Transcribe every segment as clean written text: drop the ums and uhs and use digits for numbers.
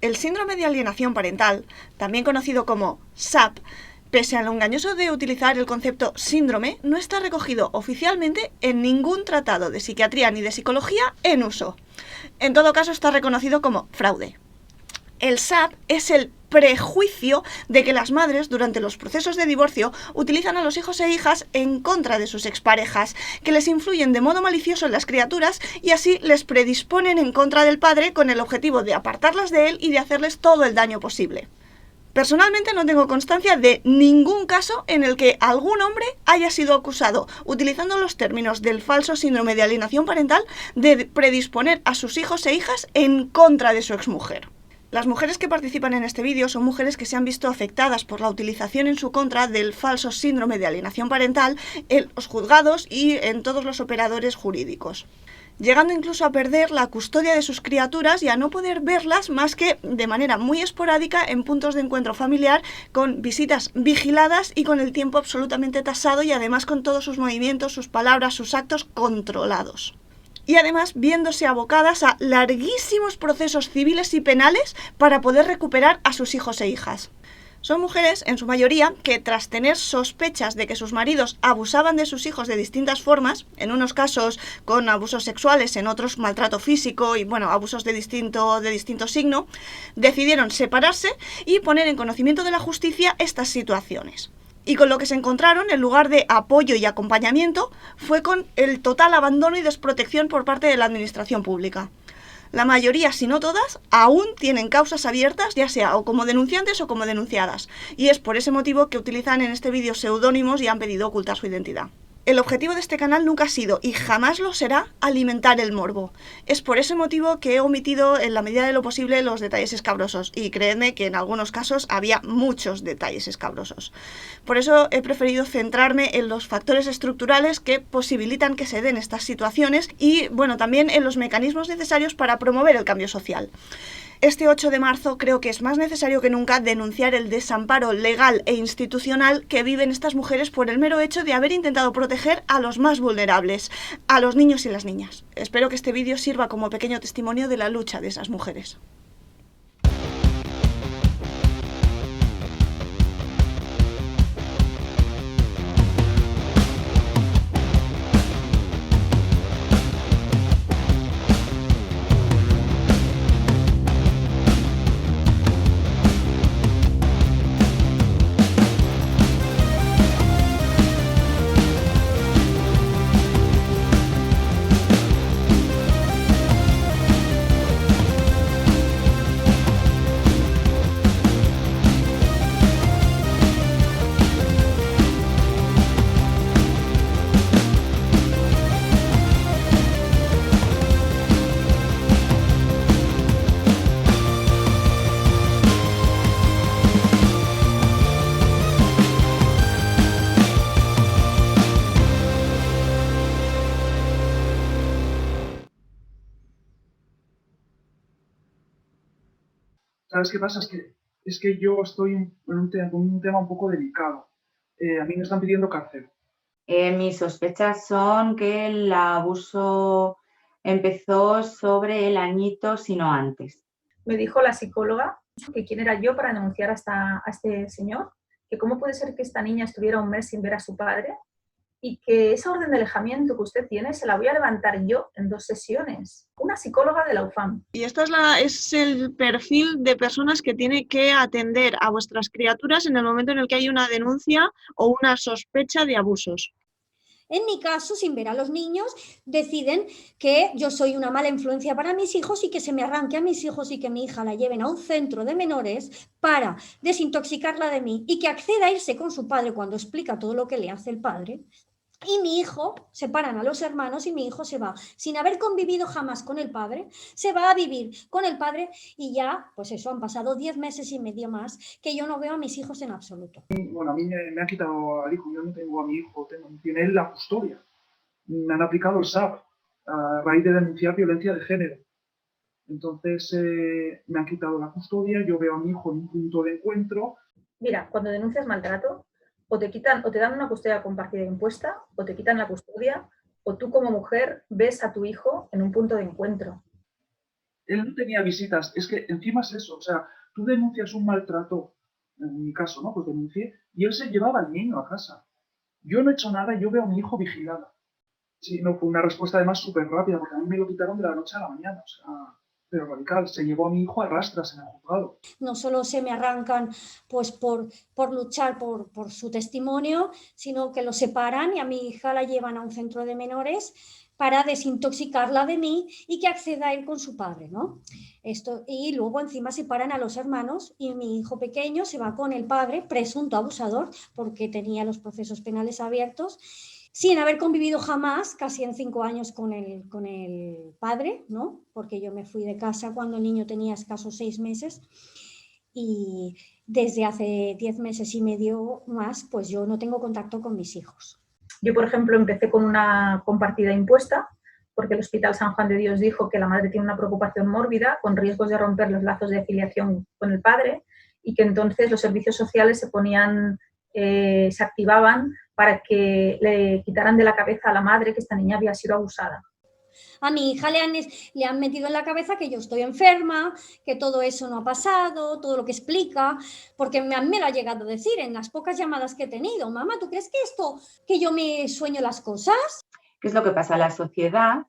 El síndrome de alienación parental, también conocido como SAP, pese a lo engañoso de utilizar el concepto síndrome, no está recogido oficialmente en ningún tratado de psiquiatría ni de psicología en uso. En todo caso, está reconocido como fraude. El SAP es el prejuicio de que las madres, durante los procesos de divorcio, utilizan a los hijos e hijas en contra de sus exparejas, que les influyen de modo malicioso en las criaturas y así les predisponen en contra del padre con el objetivo de apartarlas de él y de hacerles todo el daño posible. Personalmente no tengo constancia de ningún caso en el que algún hombre haya sido acusado, utilizando los términos del falso síndrome de alienación parental, de predisponer a sus hijos e hijas en contra de su exmujer. Las mujeres que participan en este vídeo son mujeres que se han visto afectadas por la utilización en su contra del falso síndrome de alienación parental en los juzgados y en todos los operadores jurídicos, llegando incluso a perder la custodia de sus criaturas y a no poder verlas más que de manera muy esporádica en puntos de encuentro familiar, con visitas vigiladas y con el tiempo absolutamente tasado y además con todos sus movimientos, sus palabras, sus actos controlados. Y además viéndose abocadas a larguísimos procesos civiles y penales para poder recuperar a sus hijos e hijas. Son mujeres, en su mayoría, que tras tener sospechas de que sus maridos abusaban de sus hijos de distintas formas, en unos casos con abusos sexuales, en otros maltrato físico y, abusos de distinto signo, decidieron separarse y poner en conocimiento de la justicia estas situaciones. Y con lo que se encontraron, en lugar de apoyo y acompañamiento, fue con el total abandono y desprotección por parte de la administración pública. La mayoría, si no todas, aún tienen causas abiertas, ya sea o como denunciantes o como denunciadas, y es por ese motivo que utilizan en este vídeo seudónimos y han pedido ocultar su identidad. El objetivo de este canal nunca ha sido, y jamás lo será, alimentar el morbo. Es por ese motivo que he omitido en la medida de lo posible los detalles escabrosos, y creedme que en algunos casos había muchos detalles escabrosos. Por eso he preferido centrarme en los factores estructurales que posibilitan que se den estas situaciones y, también en los mecanismos necesarios para promover el cambio social. Este 8 de marzo creo que es más necesario que nunca denunciar el desamparo legal e institucional que viven estas mujeres por el mero hecho de haber intentado proteger a los más vulnerables, a los niños y las niñas. Espero que este vídeo sirva como pequeño testimonio de la lucha de esas mujeres. ¿Sabes qué pasa? Es que yo estoy con un tema un poco delicado. A mí me están pidiendo cárcel. Mis sospechas son que el abuso empezó sobre el añito, sino antes. Me dijo la psicóloga que quién era yo para denunciar a este señor, que cómo puede ser que esta niña estuviera un mes sin ver a su padre y que esa orden de alejamiento que usted tiene se la voy a levantar yo en 2 sesiones. Una psicóloga de la UFAM. Y esto es el perfil de personas que tiene que atender a vuestras criaturas en el momento en el que hay una denuncia o una sospecha de abusos. En mi caso, sin ver a los niños, deciden que yo soy una mala influencia para mis hijos y que se me arranque a mis hijos y que mi hija la lleven a un centro de menores para desintoxicarla de mí y que acceda a irse con su padre cuando explica todo lo que le hace el padre. Y mi hijo, separan a los hermanos y mi hijo se va, sin haber convivido jamás con el padre, se va a vivir con el padre y ya, pues eso, han pasado 10 meses y medio más que yo no veo a mis hijos en absoluto. Bueno, a mí me han quitado al hijo, yo no tengo a mi hijo, tiene él la custodia. Me han aplicado el SAP a raíz de denunciar violencia de género. Entonces me han quitado la custodia, yo veo a mi hijo en un punto de encuentro. Mira, cuando denuncias maltrato, o te dan una custodia compartida impuesta, o te quitan la custodia, o tú como mujer ves a tu hijo en un punto de encuentro. Él no tenía visitas, es que encima es eso, o sea, tú denuncias un maltrato, en mi caso, ¿no? Pues denuncié, y él se llevaba al niño a casa. Yo no he hecho nada y yo veo a mi hijo vigilado. Sí, no, fue una respuesta además súper rápida, porque a mí me lo quitaron de la noche a la mañana, o sea, pero radical, se llevó a mi hijo a rastras en el juzgado. No solo se me arrancan pues por luchar por su testimonio, sino que lo separan y a mi hija la llevan a un centro de menores para desintoxicarla de mí y que acceda a él con su padre, ¿no? Y luego encima separan a los hermanos y mi hijo pequeño se va con el padre, presunto abusador, porque tenía los procesos penales abiertos, sin haber convivido jamás, casi en 5 años con el padre, ¿no? Porque yo me fui de casa cuando el niño tenía escasos 6 meses y desde hace 10 meses y medio más, pues yo no tengo contacto con mis hijos. Yo, por ejemplo, empecé con una compartida impuesta porque el Hospital San Juan de Dios dijo que la madre tiene una preocupación mórbida con riesgos de romper los lazos de afiliación con el padre y que entonces los servicios sociales se activaban para que le quitaran de la cabeza a la madre que esta niña había sido abusada. A mi hija le han metido en la cabeza que yo estoy enferma, que todo eso no ha pasado, todo lo que explica, porque a mí me lo ha llegado a decir en las pocas llamadas que he tenido. Mamá, ¿tú crees que yo me sueño las cosas? ¿Qué es lo que pasa? La sociedad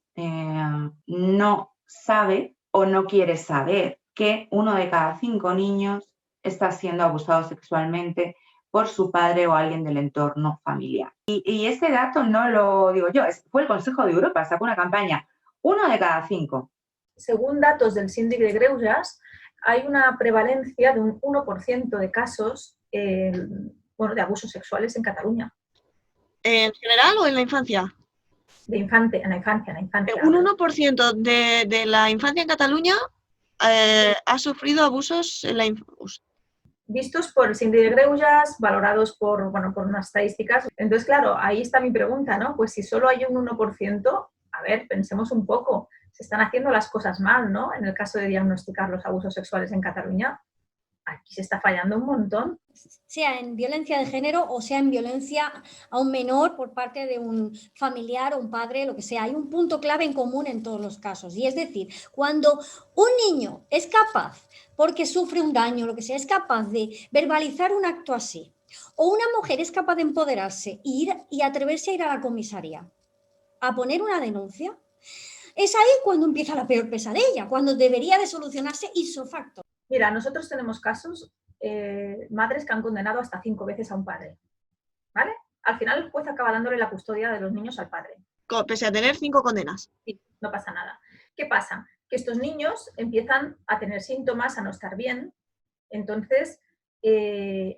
no sabe o no quiere saber que 1 de cada 5 niños está siendo abusado sexualmente por su padre o alguien del entorno familiar. Y ese dato no lo digo yo, fue el Consejo de Europa, sacó una campaña, 1 de cada 5. Según datos del Síndic de Greuges, hay una prevalencia de un 1% de casos de abusos sexuales en Cataluña. ¿En general o en la infancia? En la infancia. Un 1% de la infancia en Cataluña ha sufrido abusos en la infancia. Vistos por el Síndic de Greuges, valorados por unas estadísticas. Entonces, claro, ahí está mi pregunta, ¿no? Pues si solo hay un 1%, a ver, pensemos un poco, se están haciendo las cosas mal, ¿no? En el caso de diagnosticar los abusos sexuales en Cataluña, aquí se está fallando un montón. Sea en violencia de género o sea en violencia a un menor por parte de un familiar o un padre, lo que sea. Hay un punto clave en común en todos los casos. Y es decir, cuando un niño es capaz, porque sufre un daño, lo que sea, es capaz de verbalizar un acto así, o una mujer es capaz de empoderarse y atreverse a ir a la comisaría a poner una denuncia, es ahí cuando empieza la peor pesadilla, cuando debería de solucionarse ipso facto. Mira, nosotros tenemos casos, madres que han condenado hasta 5 veces a un padre, ¿vale? Al final el juez acaba dándole la custodia de los niños al padre. Pese a tener 5 condenas. Sí, no pasa nada. ¿Qué pasa? Que estos niños empiezan a tener síntomas, a no estar bien, entonces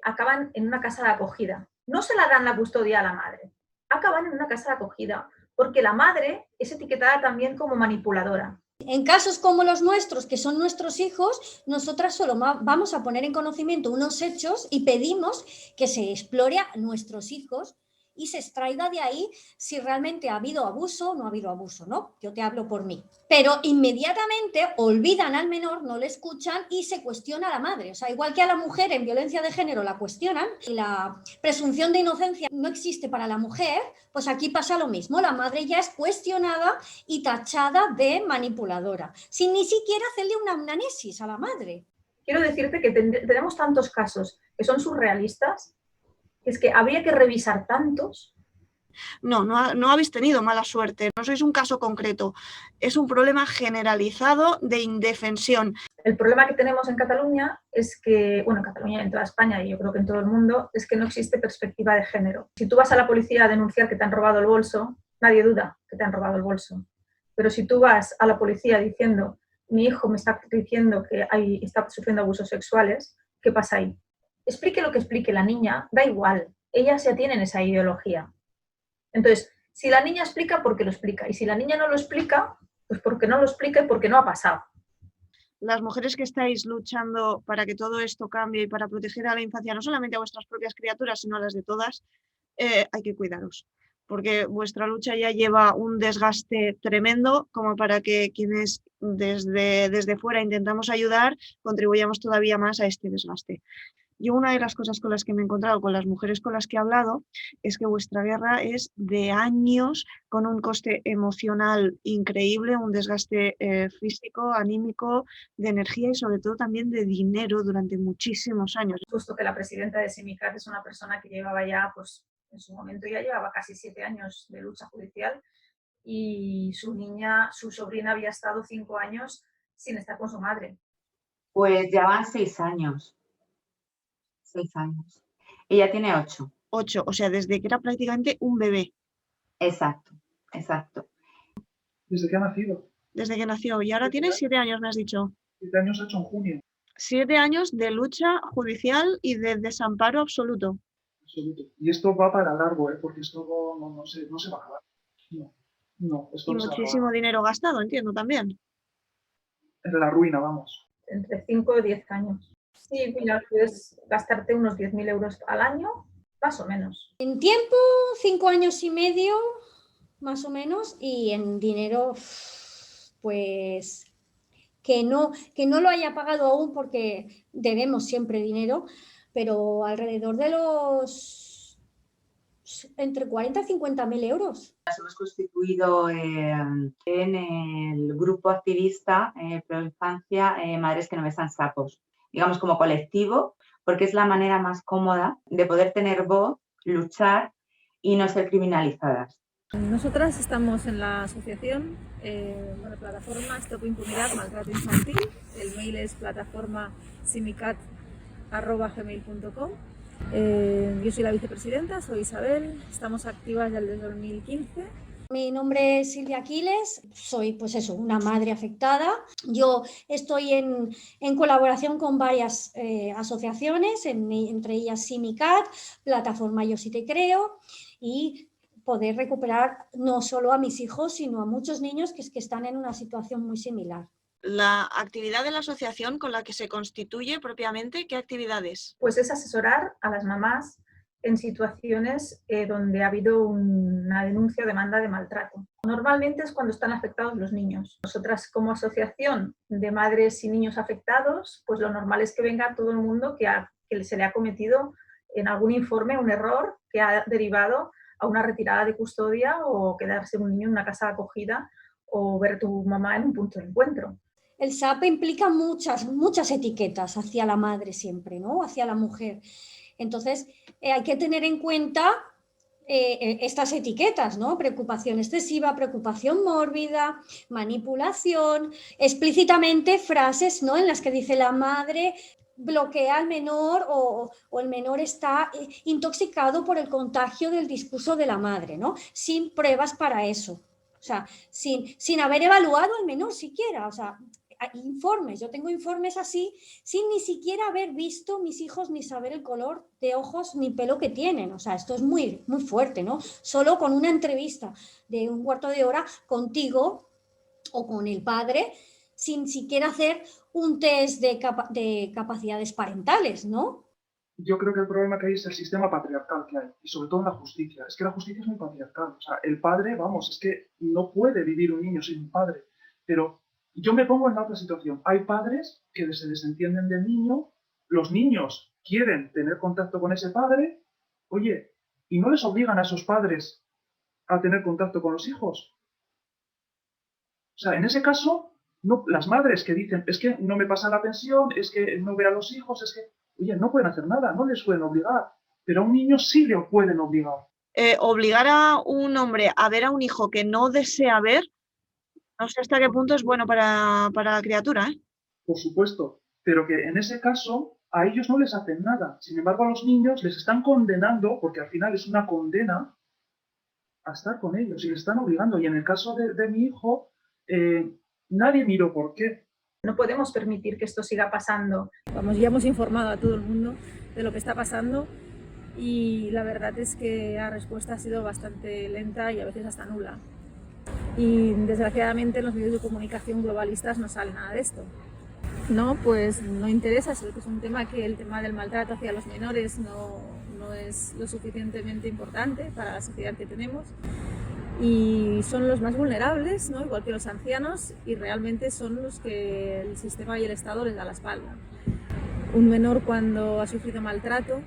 acaban en una casa de acogida. No se la dan la custodia a la madre, acaban en una casa de acogida porque la madre es etiquetada también como manipuladora. En casos como los nuestros, que son nuestros hijos, nosotras solo vamos a poner en conocimiento unos hechos y pedimos que se explore a nuestros hijos y se extraiga de ahí si realmente ha habido abuso o no ha habido abuso, ¿no? Yo te hablo por mí. Pero inmediatamente olvidan al menor, no le escuchan y se cuestiona a la madre. O sea, igual que a la mujer en violencia de género la cuestionan y la presunción de inocencia no existe para la mujer, pues aquí pasa lo mismo. La madre ya es cuestionada y tachada de manipuladora, sin ni siquiera hacerle una análisis a la madre. Quiero decirte que tenemos tantos casos que son surrealistas. Es que habría que revisar tantos. No habéis tenido mala suerte, no sois un caso concreto, es un problema generalizado de indefensión. El problema que tenemos en Cataluña es que, en Cataluña y en toda España y yo creo que en todo el mundo, es que no existe perspectiva de género. Si tú vas a la policía a denunciar que te han robado el bolso, nadie duda que te han robado el bolso. Pero si tú vas a la policía diciendo, mi hijo me está diciendo que está sufriendo abusos sexuales, ¿qué pasa ahí? Explique lo que explique la niña, da igual, ellas ya tienen esa ideología. Entonces, si la niña explica, ¿por qué lo explica? Y si la niña no lo explica, pues porque no lo explica y porque no ha pasado. Las mujeres que estáis luchando para que todo esto cambie y para proteger a la infancia, no solamente a vuestras propias criaturas, sino a las de todas, hay que cuidaros. Porque vuestra lucha ya lleva un desgaste tremendo como para que quienes desde fuera intentamos ayudar, contribuyamos todavía más a este desgaste. Yo una de las cosas con las que me he encontrado con las mujeres con las que he hablado es que vuestra guerra es de años, con un coste emocional increíble, un desgaste físico, anímico, de energía y sobre todo también de dinero durante muchísimos años. Justo que la presidenta de Simicat es una persona que llevaba ya, pues en su momento ya llevaba casi 7 años de lucha judicial y su sobrina había estado 5 años sin estar con su madre. Pues ya van 6 años. 6 años. Ella tiene 8. 8, o sea, desde que era prácticamente un bebé. Exacto, exacto. Desde que ha nacido. Desde que nació. Y ahora tiene 7 años, me has dicho. 7 años ha hecho en junio. 7 años de lucha judicial y de desamparo absoluto. Absoluto. Y esto va para largo, porque esto no se va a acabar. No, esto Y no se va a muchísimo acabar. dinero gastado, entiendo también. En la ruina, vamos. Entre 5 y 10 años. Sí, mira, puedes gastarte unos 10.000 euros al año, más o menos. En tiempo, 5 años y medio, más o menos, y en dinero, pues que no lo haya pagado aún porque debemos siempre dinero, pero alrededor de los entre 40 y 50.000 euros. Nos hemos constituido en el grupo activista pro infancia Madres que no besan sapos, digamos como colectivo, porque es la manera más cómoda de poder tener voz, luchar y no ser criminalizadas. Nosotras estamos en la asociación, la plataforma Stop Impunidad Maltrato Infantil. El mail es plataformasimicat@gmail.com. Yo soy la vicepresidenta, soy Isabel, estamos activas ya desde 2015. Mi nombre es Silvia Aquiles, soy pues eso, una madre afectada. Yo estoy en colaboración con varias asociaciones, entre ellas Simicat, plataforma Yo Sí Te Creo, y poder recuperar no solo a mis hijos, sino a muchos niños que están en una situación muy similar. La actividad de la asociación con la que se constituye propiamente, ¿qué actividades? Pues es asesorar a las mamás en situaciones donde ha habido una denuncia o demanda de maltrato. Normalmente es cuando están afectados los niños. Nosotras, como asociación de madres y niños afectados, pues lo normal es que venga todo el mundo que se le ha cometido en algún informe un error que ha derivado a una retirada de custodia o quedarse un niño en una casa acogida o ver a tu mamá en un punto de encuentro. El SAP implica muchas etiquetas hacia la madre siempre, ¿no? Hacia la mujer. Entonces, hay que tener en cuenta estas etiquetas, ¿no? Preocupación excesiva, preocupación mórbida, manipulación, explícitamente frases, ¿no? En las que dice la madre bloquea al menor o el menor está intoxicado por el contagio del discurso de la madre, ¿no? Sin pruebas para eso. O sea, sin haber evaluado al menor siquiera, o sea, informes, yo tengo informes así, sin ni siquiera haber visto mis hijos ni saber el color de ojos ni pelo que tienen, o sea, esto es muy, muy fuerte, ¿no? Solo con una entrevista de un cuarto de hora contigo o con el padre, sin siquiera hacer un test de capacidades parentales, ¿no? Yo creo que el problema que hay es el sistema patriarcal que hay, y sobre todo en la justicia. Es que la justicia es muy patriarcal. O sea, el padre, vamos, es que no puede vivir un niño sin un padre. Pero yo me pongo en la otra situación. Hay padres que se desentienden del niño, los niños quieren tener contacto con ese padre, oye, y no les obligan a esos padres a tener contacto con los hijos. O sea, en ese caso, no, las madres que dicen, es que no me pasa la pensión, es que no veo a los hijos, es que... Oye, no pueden hacer nada, no les pueden obligar, pero a un niño sí le pueden obligar. Obligar a un hombre a ver a un hijo que no desea ver, no sé hasta qué punto es bueno para la criatura, ¿eh? Por supuesto, pero que en ese caso a ellos no les hacen nada. Sin embargo, a los niños les están condenando, porque al final es una condena, a estar con ellos y les están obligando. Y en el caso de mi hijo, nadie miró por qué. No podemos permitir que esto siga pasando. Vamos, ya hemos informado a todo el mundo de lo que está pasando y la verdad es que la respuesta ha sido bastante lenta y a veces hasta nula. Y desgraciadamente en los medios de comunicación globalistas no sale nada de esto. No, pues no interesa, es un tema que el tema del maltrato hacia los menores no es lo suficientemente importante para la sociedad que tenemos. Y son los más vulnerables, ¿no? Igual que los ancianos, y realmente son los que el sistema y el Estado les da la espalda. un menor cuando ha sufrido maltrato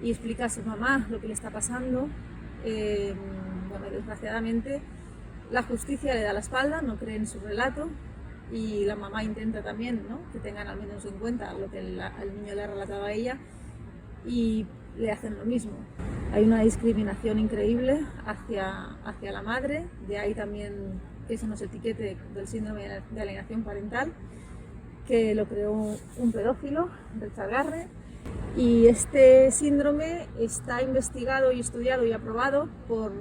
y explica a su mamá lo que le está pasando. Bueno, desgraciadamente la justicia le da la espalda, no cree en su relato y la mamá intenta también, ¿no?, que tengan al menos en cuenta lo que el niño le ha relatado a ella y le hacen lo mismo. Hay una discriminación increíble hacia la madre, de ahí también que se nos etiquete del síndrome de alienación parental, que lo creó un pedófilo, Richard Garner, y este síndrome está investigado y estudiado y aprobado por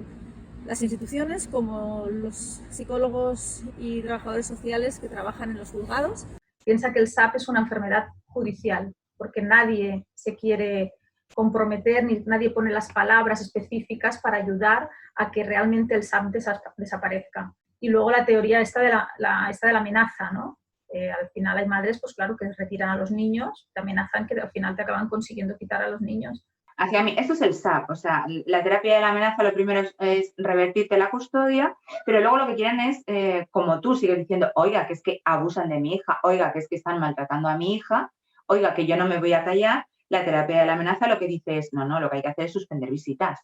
las instituciones como los psicólogos y trabajadores sociales que trabajan en los juzgados. Piensa que el SAP es una enfermedad judicial, porque nadie se quiere comprometer ni nadie pone las palabras específicas para ayudar a que realmente el SAP desaparezca. Y luego la teoría esta de la amenaza, ¿no? Al final hay madres, pues claro, que retiran a los niños, te amenazan que al final te acaban consiguiendo quitar a los niños. Hacia mí, eso es el SAP, o sea, la terapia de la amenaza lo primero es revertirte la custodia, pero luego lo que quieren es, como tú sigues diciendo, oiga, que es que abusan de mi hija, oiga, que es que están maltratando a mi hija, oiga, que yo no me voy a callar. La terapia de la amenaza lo que dice es, no, lo que hay que hacer es suspender visitas,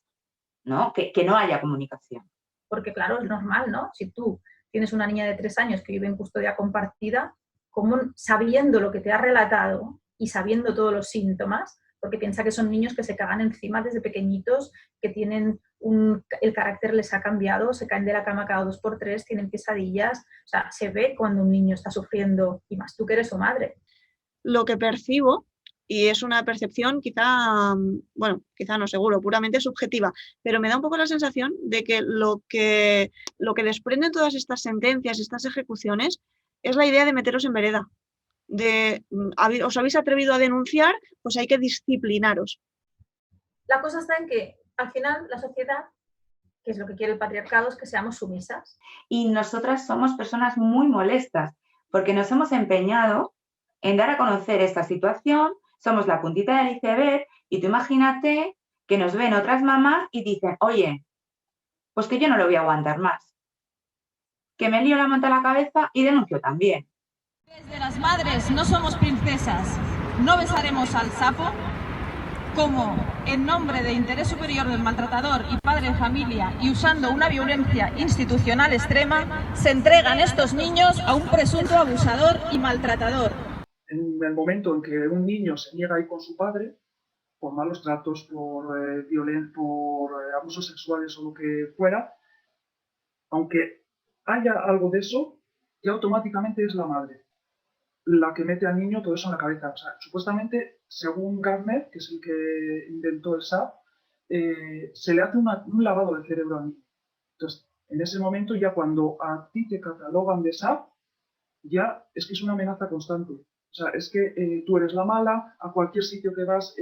¿no? Que no haya comunicación. Porque claro, es normal, ¿no? Si tú tienes una niña de 3 años que vive en custodia compartida, como sabiendo lo que te ha relatado y sabiendo todos los síntomas, porque piensa que son niños que se cagan encima desde pequeñitos, que tienen el carácter les ha cambiado, se caen de la cama cada 2 por 3, tienen pesadillas, o sea, se ve cuando un niño está sufriendo, y más tú que eres su madre. Lo que percibo, y es una percepción quizá no seguro, puramente subjetiva, pero me da un poco la sensación de que lo que desprenden todas estas sentencias, estas ejecuciones, es la idea de meteros en vereda. Os habéis atrevido a denunciar, pues hay que disciplinaros. La cosa está en que, al final, la sociedad, que es lo que quiere el patriarcado, es que seamos sumisas. Y nosotras somos personas muy molestas, porque nos hemos empeñado en dar a conocer esta situación, somos la puntita del iceberg, y tú imagínate que nos ven otras mamás y dicen, oye, pues que yo no lo voy a aguantar más, que me lío la manta a la cabeza y denuncio también. Desde las madres no somos princesas, no besaremos al sapo, como en nombre de interés superior del maltratador y padre de familia y usando una violencia institucional extrema, se entregan estos niños a un presunto abusador y maltratador. En el momento en que un niño se niega a ir con su padre, por malos tratos, por abusos sexuales o lo que fuera, aunque haya algo de eso, ya automáticamente es la madre la que mete al niño todo eso en la cabeza. O sea, supuestamente, según Gardner, que es el que inventó el SAP, se le hace un lavado de cerebro al niño. Entonces, en ese momento, ya cuando a ti te catalogan de SAP, ya es que es una amenaza constante. O sea, es que tú eres la mala, a cualquier sitio que vas,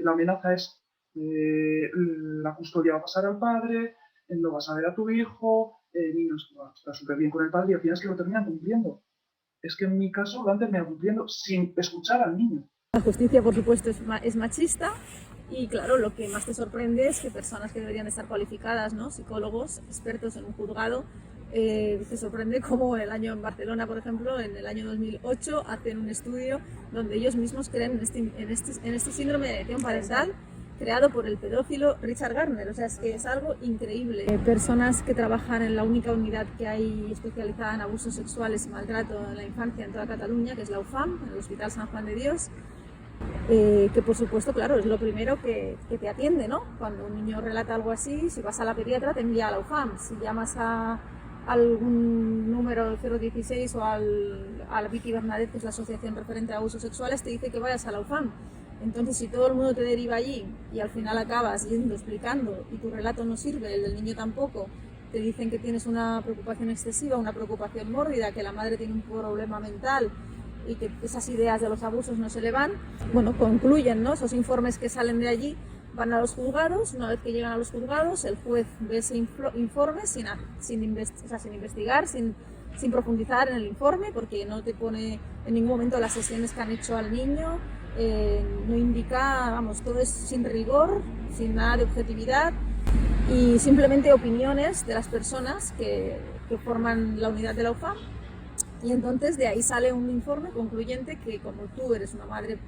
la amenaza es la custodia va a pasar al padre, no vas a ver a tu hijo, niños, está súper bien con el padre y al final es que lo terminan cumpliendo. Es que en mi caso lo han terminado cumpliendo sin escuchar al niño. La justicia, por supuesto, es machista y, claro, lo que más te sorprende es que personas que deberían estar cualificadas, ¿no?, psicólogos, expertos en un juzgado, te sorprende cómo en Barcelona, por ejemplo, en el año 2008, hacen un estudio donde ellos mismos creen en este síndrome de alienación parental creado por el pedófilo Richard Garner. O sea, es que es algo increíble. Personas que trabajan en la única unidad que hay especializada en abusos sexuales y maltrato en la infancia en toda Cataluña, que es la UFAM, en el Hospital San Juan de Dios, que por supuesto, claro, es lo primero que te atiende, ¿no? Cuando un niño relata algo así, si vas a la pediatra te envía a la UFAM. Si llamas a algún número 016 o a la Vicky Bernadette, que es la asociación referente a abusos sexuales, te dice que vayas a la UFAM. Entonces, si todo el mundo te deriva allí y al final acabas yendo, explicando, y tu relato no sirve, el del niño tampoco, te dicen que tienes una preocupación excesiva, una preocupación mórbida, que la madre tiene un problema mental y que esas ideas de los abusos no se le van, bueno, concluyen, ¿no? Esos informes que salen de allí van a los juzgados. Una vez que llegan a los juzgados, el juez ve ese informe sin investigar, sin profundizar en el informe, porque no te pone en ningún momento las sesiones que han hecho al niño, no indica, vamos, todo es sin rigor, sin nada de objetividad y simplemente opiniones de las personas que forman la unidad de la UFAM. Y entonces de ahí sale un informe concluyente que, como tú eres una madre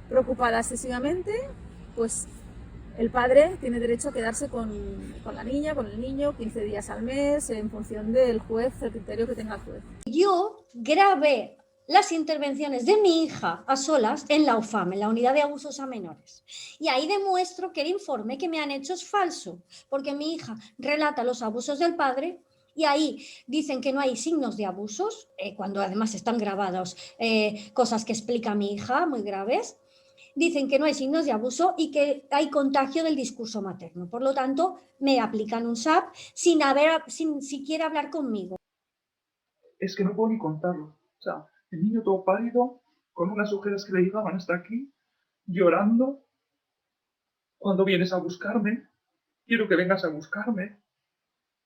preocupada excesivamente, pues el padre tiene derecho a quedarse con la niña, con el niño, 15 días al mes, en función del juez, el criterio que tenga el juez. Yo grabé las intervenciones de mi hija a solas en la UFAM, en la Unidad de Abusos a Menores. Y ahí demuestro que el informe que me han hecho es falso, porque mi hija relata los abusos del padre y ahí dicen que no hay signos de abusos, cuando además están grabados cosas que explica mi hija, muy graves. Dicen que no hay signos de abuso y que hay contagio del discurso materno. Por lo tanto, me aplican un SAP sin siquiera hablar conmigo. Es que no puedo ni contarlo. O sea, el niño todo pálido, con unas ojeras que le llegaban hasta aquí, llorando. Cuando vienes a buscarme, quiero que vengas a buscarme.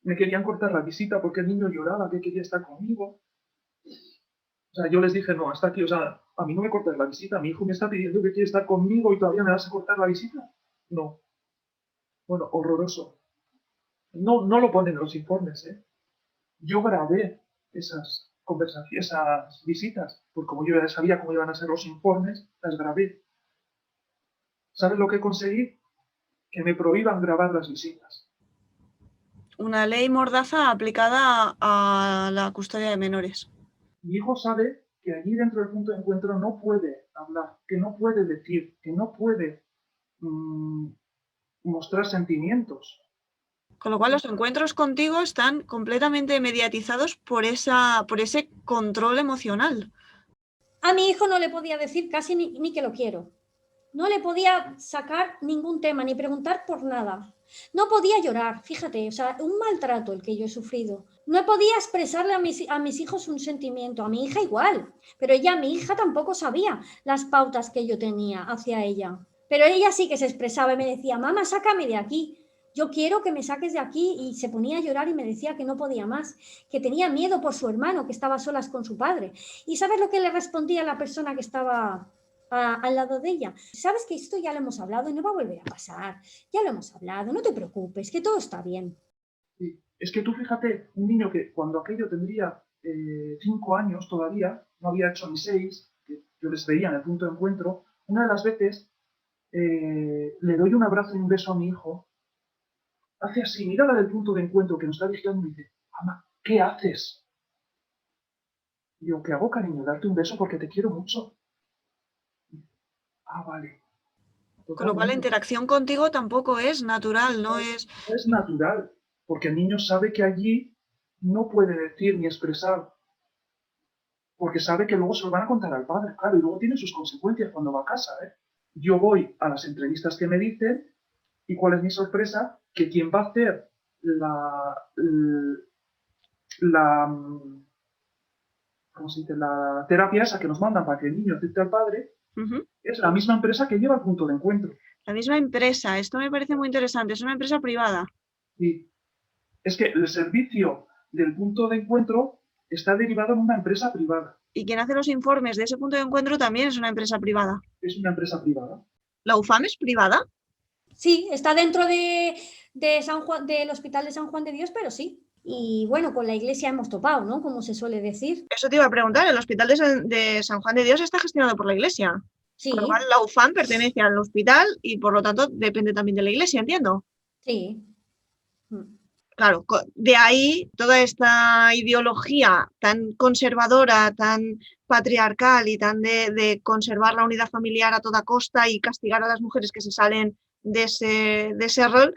Me querían cortar la visita porque el niño lloraba, que quería estar conmigo. O sea, yo les dije, no, hasta aquí. O sea, a mí no me cortas la visita. Mi hijo me está pidiendo que quiere estar conmigo y todavía me vas a cortar la visita. No. Bueno, horroroso. No, no lo ponen en los informes, ¿eh? Yo grabé esas conversaciones, esas visitas, porque como yo ya sabía cómo iban a ser los informes, las grabé. ¿Sabes lo que conseguí? Que me prohíban grabar las visitas. Una ley mordaza aplicada a la custodia de menores. Mi hijo sabe que allí dentro del punto de encuentro no puede hablar, que no puede decir, que no puede mostrar sentimientos. Con lo cual los encuentros contigo están completamente mediatizados por ese control emocional. A mi hijo no le podía decir casi ni que lo quiero. No le podía sacar ningún tema, ni preguntar por nada. No podía llorar, fíjate, o sea, un maltrato el que yo he sufrido. No podía expresarle a mis hijos un sentimiento, a mi hija igual, pero mi hija tampoco sabía las pautas que yo tenía hacia ella. Pero ella sí que se expresaba y me decía, mamá, sácame de aquí. Yo quiero que me saques de aquí, y se ponía a llorar y me decía que no podía más, que tenía miedo por su hermano, que estaba a solas con su padre. ¿Y sabes lo que le respondía a la persona que estaba al lado de ella? Sabes que esto ya lo hemos hablado y no va a volver a pasar. Ya lo hemos hablado, no te preocupes, que todo está bien. Sí. Es que tú fíjate, un niño que cuando aquello tendría 5 años todavía, no había hecho ni 6, que yo les veía en el punto de encuentro, una de las veces le doy un abrazo y un beso a mi hijo, hace así, mira la del punto de encuentro que nos está vigilando y dice, mamá, ¿qué haces? Y yo, ¿qué hago, cariño? Darte un beso porque te quiero mucho. Ah, vale. Con lo cual la interacción contigo tampoco es natural, no es... No es natural, porque el niño sabe que allí no puede decir ni expresar, porque sabe que luego se lo van a contar al padre, claro, y luego tiene sus consecuencias cuando va a casa, ¿eh? Yo voy a las entrevistas que me dicen, y ¿cuál es mi sorpresa? Que quien va a hacer ¿cómo se dice? La terapia esa que nos mandan para que el niño acepte al padre, es la misma empresa que lleva el punto de encuentro. La misma empresa, esto me parece muy interesante, es una empresa privada. Sí. Es que el servicio del punto de encuentro está derivado en una empresa privada. Y quien hace los informes de ese punto de encuentro también es una empresa privada. Es una empresa privada. ¿La UFAM es privada? Sí, está dentro de San Juan, del Hospital de San Juan de Dios, pero sí. Y bueno, con la iglesia hemos topado, ¿no? Como se suele decir. Eso te iba a preguntar, el Hospital de San Juan de Dios está gestionado por la iglesia. Sí. Con lo cual la UFAM pertenece al hospital y por lo tanto depende también de la iglesia, entiendo. Sí. Claro, de ahí toda esta ideología tan conservadora, tan patriarcal y tan de conservar la unidad familiar a toda costa y castigar a las mujeres que se salen de ese rol,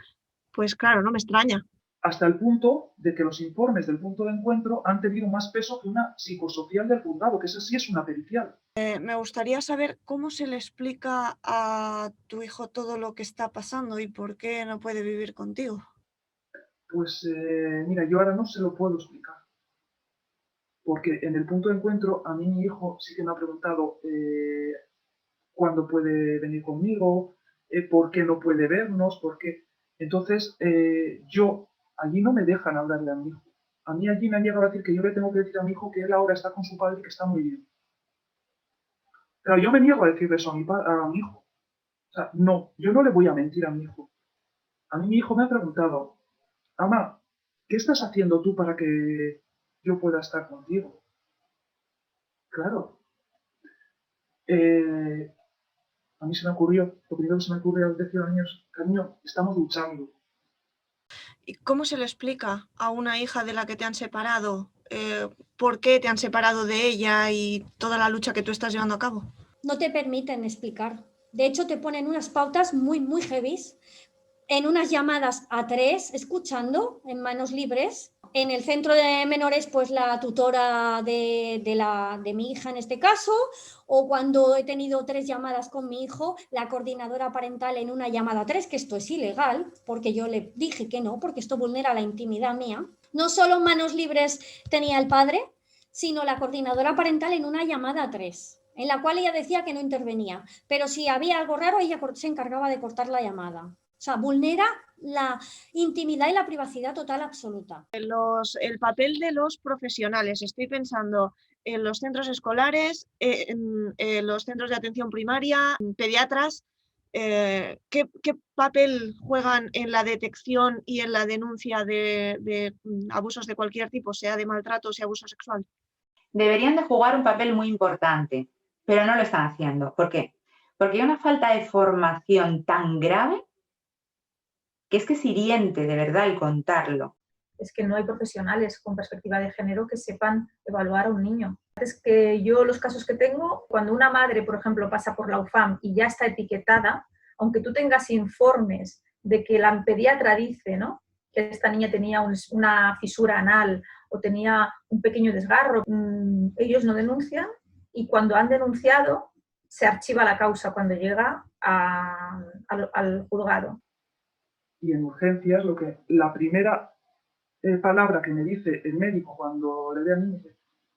pues claro, no me extraña. Hasta el punto de que los informes del punto de encuentro han tenido más peso que una psicosocial del juzgado, que esa sí es una pericial. Me gustaría saber cómo se le explica a tu hijo todo lo que está pasando y por qué no puede vivir contigo. Pues mira, yo ahora no se lo puedo explicar. Porque en el punto de encuentro a mí mi hijo sí que me ha preguntado cuándo puede venir conmigo, por qué no puede vernos, por qué. Entonces yo, allí no me dejan hablarle a mi hijo. A mí allí me han llegado a decir que yo le tengo que decir a mi hijo que él ahora está con su padre y que está muy bien. Claro, yo me niego a decirle eso a mi hijo. O sea, no, yo no le voy a mentir a mi hijo. A mí mi hijo me ha preguntado, mamá, ¿qué estás haciendo tú para que yo pueda estar contigo? Claro. A mí se me ocurrió, lo primero que se me ocurrió al decir a los niños, cariño, estamos luchando. ¿Y cómo se le explica a una hija de la que te han separado por qué te han separado de ella y toda la lucha que tú estás llevando a cabo? No te permiten explicar. De hecho, te ponen unas pautas muy, muy heavies, en unas llamadas a 3, escuchando, en manos libres. En el centro de menores, pues la tutora de mi hija en este caso, o cuando he tenido 3 llamadas con mi hijo, la coordinadora parental en una llamada 3, que esto es ilegal, porque yo le dije que no, porque esto vulnera la intimidad mía. No solo manos libres tenía el padre, sino la coordinadora parental en una llamada 3, en la cual ella decía que no intervenía, pero si había algo raro, ella se encargaba de cortar la llamada. O sea, vulnera la intimidad y la privacidad total absoluta. El papel de los profesionales, estoy pensando en los centros escolares, en los centros de atención primaria, en pediatras, ¿qué papel juegan en la detección y en la denuncia de abusos de cualquier tipo, sea de maltrato o sea abuso sexual? Deberían de jugar un papel muy importante, pero no lo están haciendo. ¿Por qué? Porque hay una falta de formación tan grave que es hiriente de verdad el contarlo. Es que no hay profesionales con perspectiva de género que sepan evaluar a un niño. Es que yo los casos que tengo, cuando una madre, por ejemplo, pasa por la UFAM y ya está etiquetada, aunque tú tengas informes de que la pediatra dice, ¿no?, que esta niña tenía una fisura anal o tenía un pequeño desgarro, ellos no denuncian, y cuando han denunciado se archiva la causa cuando llega al juzgado. Y en urgencias, la primera palabra que me dice el médico cuando le ve al niño,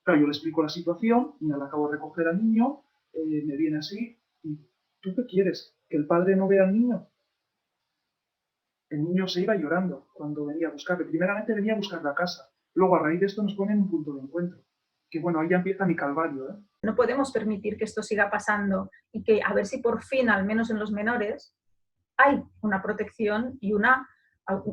claro, yo le explico la situación, y al acabo de recoger al niño, me viene así, y ¿tú qué quieres? ¿Que el padre no vea al niño? El niño se iba llorando cuando venía a buscarle. Primeramente venía a buscar la casa. Luego, a raíz de esto, nos ponen un punto de encuentro. Que bueno, ahí ya empieza mi calvario, ¿eh? No podemos permitir que esto siga pasando y que a ver si por fin, al menos en los menores, hay una protección y o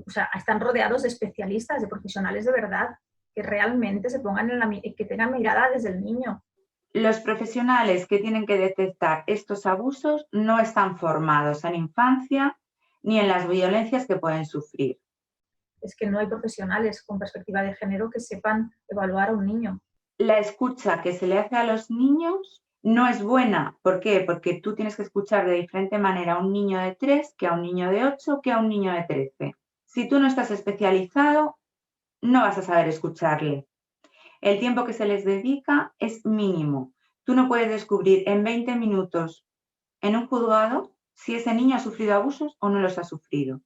sea, están rodeados de especialistas, de profesionales de verdad, que realmente se pongan que tengan mirada desde el niño. Los profesionales que tienen que detectar estos abusos no están formados en infancia ni en las violencias que pueden sufrir. Es que no hay profesionales con perspectiva de género que sepan evaluar a un niño. La escucha que se le hace a los niños no es buena. ¿Por qué? Porque tú tienes que escuchar de diferente manera a un niño de 3 que a un niño de 8 que a un niño de 13. Si tú no estás especializado, no vas a saber escucharle. El tiempo que se les dedica es mínimo. Tú no puedes descubrir en 20 minutos en un juzgado si ese niño ha sufrido abusos o no los ha sufrido.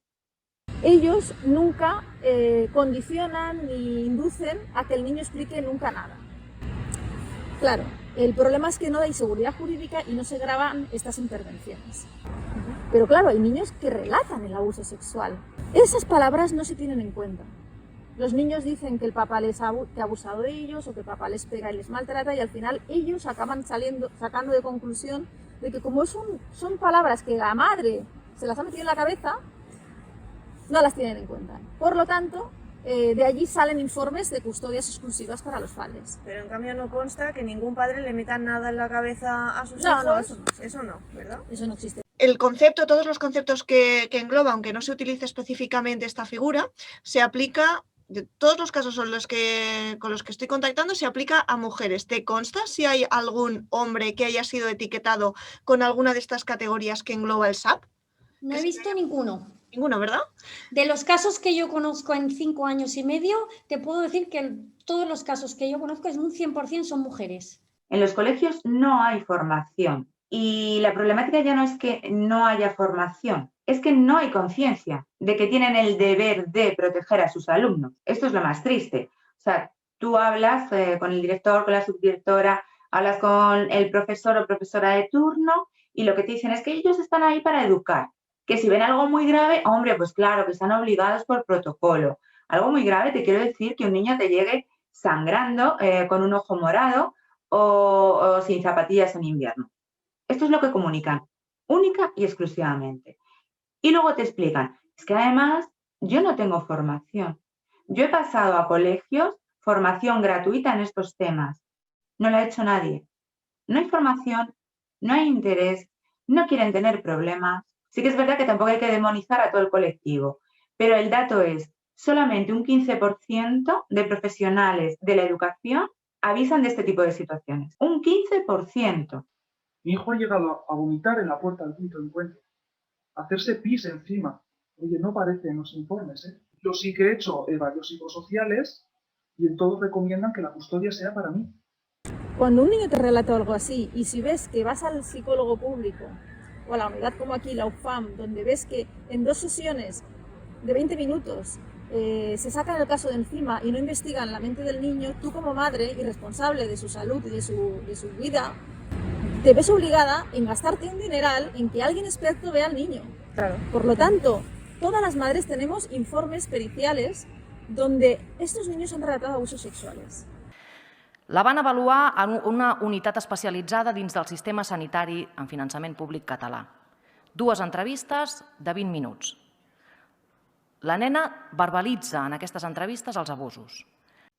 Ellos nunca condicionan ni inducen a que el niño explique nunca nada. Claro, el problema es que no hay seguridad jurídica y no se graban estas intervenciones. Pero claro, hay niños que relatan el abuso sexual. Esas palabras no se tienen en cuenta. Los niños dicen que el papá que ha abusado de ellos o que el papá les pega y les maltrata, y al final ellos acaban sacando de conclusión de que como son palabras que la madre se las ha metido en la cabeza, no las tienen en cuenta. Por lo tanto, de allí salen informes de custodias exclusivas para los padres. Pero en cambio no consta que ningún padre le meta nada en la cabeza a sus hijos. No, Eso no, ¿verdad? Eso no existe. El concepto, todos los conceptos que engloba, aunque no se utilice específicamente esta figura, se aplica, de todos los casos con los que estoy contactando, se aplica a mujeres. ¿Te consta si hay algún hombre que haya sido etiquetado con alguna de estas categorías que engloba el SAP? No he visto ninguno. Ninguno, ¿verdad? De los casos que yo conozco en 5 años y medio, te puedo decir que todos los casos que yo conozco, es un 100% son mujeres. En los colegios no hay formación y la problemática ya no es que no haya formación, es que no hay conciencia de que tienen el deber de proteger a sus alumnos. Esto es lo más triste. O sea, tú hablas con el director, con la subdirectora, hablas con el profesor o profesora de turno y lo que te dicen es que ellos están ahí para educar. Que si ven algo muy grave, hombre, pues claro, que están obligados por protocolo. Algo muy grave, te quiero decir que un niño te llegue sangrando, con un ojo morado o sin zapatillas en invierno. Esto es lo que comunican, única y exclusivamente. Y luego te explican, es que además yo no tengo formación. Yo he pasado a colegios formación gratuita en estos temas. No la ha hecho nadie. No hay formación, no hay interés, no quieren tener problemas. Sí que es verdad que tampoco hay que demonizar a todo el colectivo, pero el dato es, solamente un 15% de profesionales de la educación avisan de este tipo de situaciones. Un 15%. Mi hijo ha llegado a vomitar en la puerta del punto de encuentro, a hacerse pis encima. Oye, no parece en los informes, ¿eh? Yo sí que he hecho varios psicosociales y en todos recomiendan que la custodia sea para mí. Cuando un niño te relata algo así y si ves que vas al psicólogo público o a la unidad como aquí, la UFAM, donde ves que en 2 sesiones de 20 minutos se sacan el caso de encima y no investigan la mente del niño, tú como madre y responsable de su salud y de su vida, te ves obligada en gastarte un dineral en que alguien experto vea al niño. Claro. Por lo tanto, todas las madres tenemos informes periciales donde estos niños han relatado abusos sexuales. La van avaluar en una unitat especialitzada dins del sistema sanitari en finançament públic català. 2 entrevistes de 20 minuts. La nena verbalitza en aquestes entrevistes els abusos.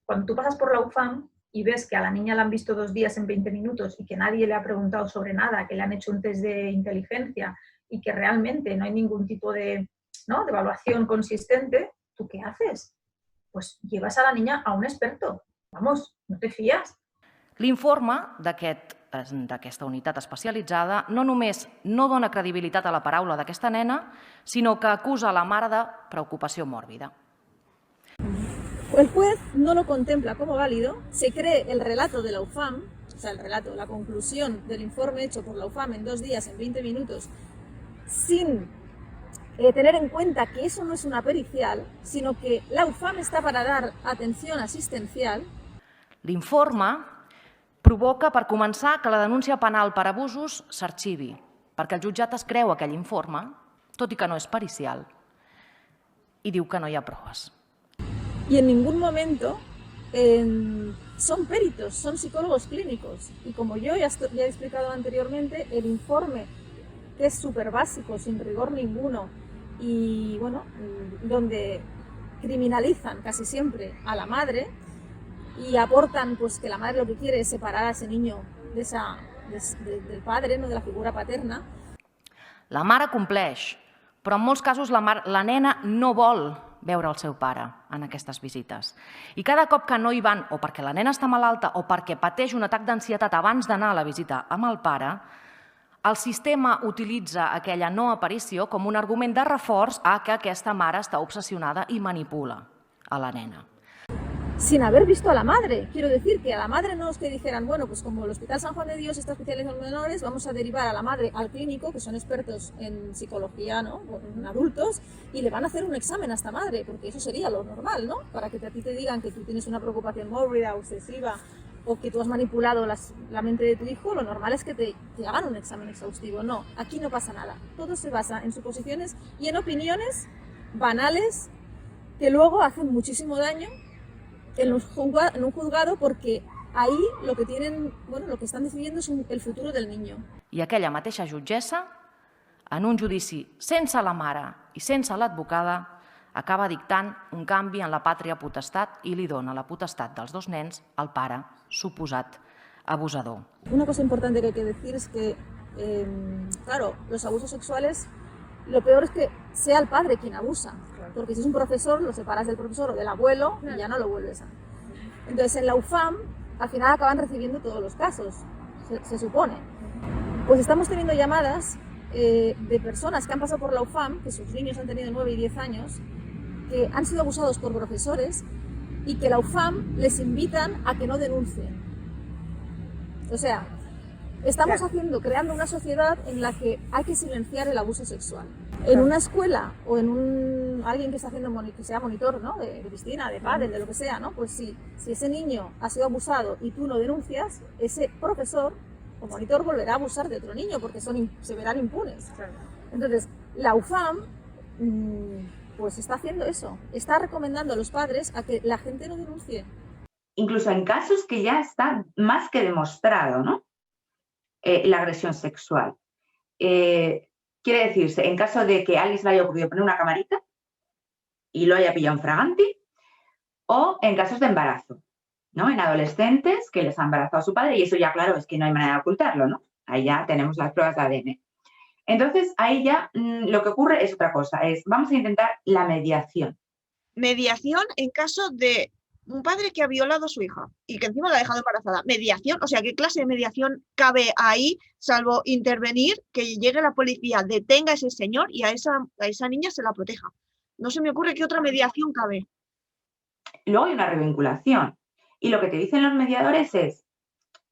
Cuando tú pasas por la UFAM y ves que a la niña la han visto 2 días en 20 minutos y que nadie le ha preguntado sobre nada, que le han hecho un test de inteligencia y que realmente no hay ningún tipo de evaluación consistente, ¿tú qué haces? Pues llevas a la niña a un experto. Vamos, no te fías. L'informe d'aquesta unitat especialitzada no només no dona credibilitat a la paraula d'aquesta nena, sinó que acusa la mare de preocupació mòrbida. El juez no lo contempla como válido, se cree el relato de la UFAM, o sea, el relato, la conclusión del informe hecho por la UFAM en 2 días, en 20 minutos, sin tener en cuenta que eso no es una pericial, sino que la UFAM está para dar atención asistencial. L'informe provoca, per començar, que la denúncia penal per abusos s'arxivi, perquè el jutjat es creu aquell informe, tot i que no és pericial, i diu que no hi ha proves. Y en ningún momento son peritos, son psicólogos clínicos. Y como yo ya he explicado anteriormente, el informe, que es súper básico, sin rigor ninguno, y bueno, donde criminalizan casi siempre a la madre y aportan pues que la madre lo que quiere es separar a ese niño del padre, no de la figura paterna. La mare compleix, però en molts casos la nena no vol veure el seu pare en aquestes visites. I cada cop que no hi van, o perquè la nena està malalta o perquè pateix un atac d'ansietat abans d'anar a la visita amb el pare, el sistema utilitza aquella no aparició com un argument de reforç a que aquesta mare està obsessionada i manipula a la nena. Sin haber visto a la madre. Quiero decir que a la madre no es que dijeran, bueno, pues como el Hospital San Juan de Dios está especializado en menores, vamos a derivar a la madre al clínico, que son expertos en psicología, ¿no?, en adultos, y le van a hacer un examen a esta madre, porque eso sería lo normal, ¿no? Para que a ti te digan que tú tienes una preocupación mórbida, obsesiva, o que tú has manipulado la mente de tu hijo, lo normal es que te hagan un examen exhaustivo. No, aquí no pasa nada. Todo se basa en suposiciones y en opiniones banales que luego hacen muchísimo daño en un juzgado, porque ahí lo que están decidiendo es el futuro del niño. I aquella mateixa jutgessa, en un judici sense la mare i sense l'advocada, acaba dictant un canvi en la pàtria potestat i li dona la potestat dels 2 nens al pare suposat abusador. Una cosa importante que hay que decir es que, claro, los abusos sexuales, lo peor es que sea el padre quien abusa. Porque si es un profesor, lo separas del profesor o del abuelo y ya no lo vuelves a. Entonces, en la UFAM, al final acaban recibiendo todos los casos, se supone. Pues estamos teniendo llamadas de personas que han pasado por la UFAM, que sus niños han tenido 9 y 10 años, que han sido abusados por profesores y que la UFAM les invitan a que no denuncien. O sea, estamos creando una sociedad en la que hay que silenciar el abuso sexual. En una escuela o en alguien que está haciendo que sea monitor, ¿no?, de piscina, de pádel, de lo que sea, ¿no?, pues si ese niño ha sido abusado y tú no denuncias, ese profesor o monitor volverá a abusar de otro niño porque se verán impunes. Entonces, la UFAM pues está haciendo eso, está recomendando a los padres a que la gente no denuncie. Incluso en casos que ya está más que demostrado, ¿no?, la agresión sexual. Quiere decirse, en caso de que a Alice le haya ocurrido poner una camarita y lo haya pillado en fraganti, o en casos de embarazo, ¿no?, en adolescentes que les ha embarazado a su padre, y eso ya, claro, es que no hay manera de ocultarlo, ¿no? Ahí ya tenemos las pruebas de ADN. Entonces, ahí ya lo que ocurre es otra cosa, vamos a intentar la mediación. Mediación en caso de un padre que ha violado a su hija y que encima la ha dejado embarazada. Mediación, o sea, ¿qué clase de mediación cabe ahí, salvo intervenir, que llegue la policía, detenga a ese señor y a esa niña se la proteja? No se me ocurre qué otra mediación cabe. Luego hay una revinculación. Y lo que te dicen los mediadores es,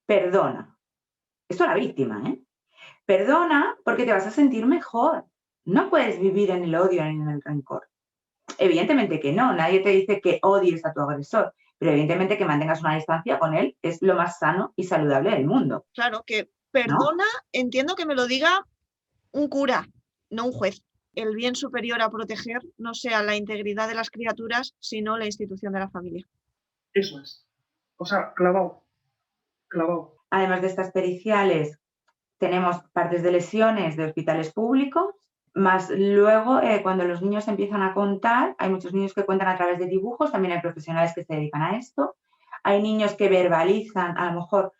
perdona. Esto es la víctima, ¿eh? Perdona porque te vas a sentir mejor. No puedes vivir en el odio ni en el rencor. Evidentemente que no, nadie te dice que odies a tu agresor, pero evidentemente que mantengas una distancia con él es lo más sano y saludable del mundo. Claro, que perdona, ¿no? Entiendo que me lo diga un cura, no un juez. El bien superior a proteger no sea la integridad de las criaturas, sino la institución de la familia. Eso es. O sea, clavado. Además de estas periciales, tenemos partes de lesiones de hospitales públicos, más luego cuando los niños empiezan a contar, hay muchos niños que cuentan a través de dibujos, también hay profesionales que se dedican a esto, hay niños que verbalizan, a lo mejor